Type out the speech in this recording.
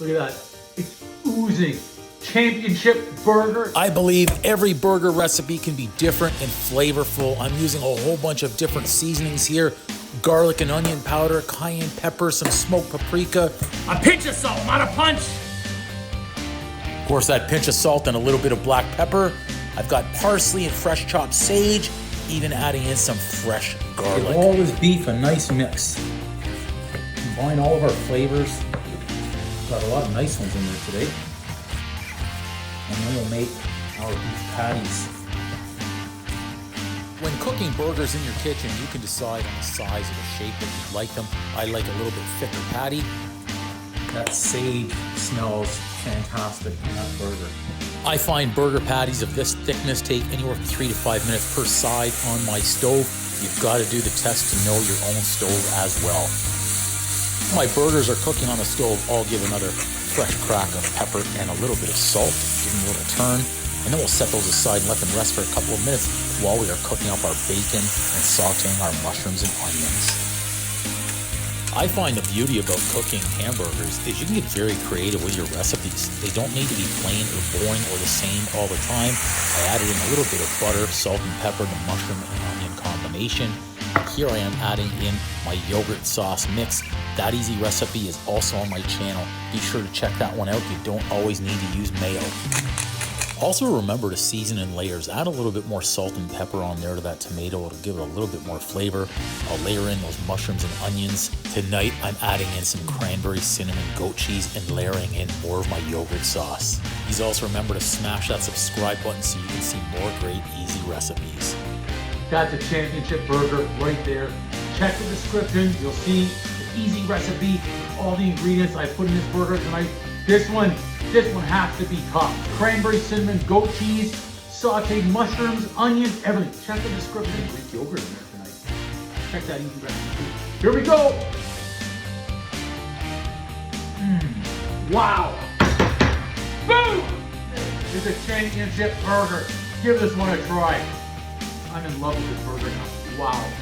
Look at that. It's oozing. Championship burger. I believe every burger recipe can be different and flavorful. I'm using a whole bunch of different seasonings here. Garlic and onion powder, cayenne pepper, some smoked paprika. A pinch of salt, not a punch. Of course, that pinch of salt and a little bit of black pepper. I've got parsley and fresh chopped sage, even adding in some fresh garlic. Give all this beef a nice mix. Combine all of our flavors. Got a lot of nice ones in there today. And then we'll make our beef patties. When cooking burgers in your kitchen, you can decide on the size or the shape that you'd like them. I like a little bit thicker patty. That sage smells fantastic in that burger. I find burger patties of this thickness take anywhere from 3 to 5 minutes per side on my stove. You've got to do the test to know your own stove as well. My burgers are cooking on the stove. I'll give another fresh crack of pepper and a little bit of salt. Give them a little turn. And then we'll set those aside and let them rest for a couple of minutes while we are cooking up our bacon and sauteing our mushrooms and onions. I find the beauty about cooking hamburgers is you can get very creative with your recipes. They don't need to be plain or boring or the same all the time. I added in a little bit of butter, salt and pepper, the mushroom and onion combination. Here I am adding in my yogurt sauce mix. That easy recipe is also on my channel. Be sure to check that one out. You don't always need to use mayo. Also remember to season in layers. Add a little bit more salt and pepper on there to that tomato. It'll give it a little bit more flavor. I'll layer in those mushrooms and onions. Tonight, I'm adding in some cranberry, cinnamon, goat cheese, and layering in more of my yogurt sauce. Please also remember to smash that subscribe button so you can see more great, easy recipes. That's a championship burger right there. Check the description. You'll see the easy recipe, all the ingredients I put in this burger tonight. This one has to be top. Cranberry, cinnamon, goat cheese, sauteed mushrooms, onions, everything. Check the description. Greek yogurt in there tonight. Check that easy recipe. Here we go. Wow. Boom! It's a championship burger. Give this one a try. I'm in love with this burger now. Wow.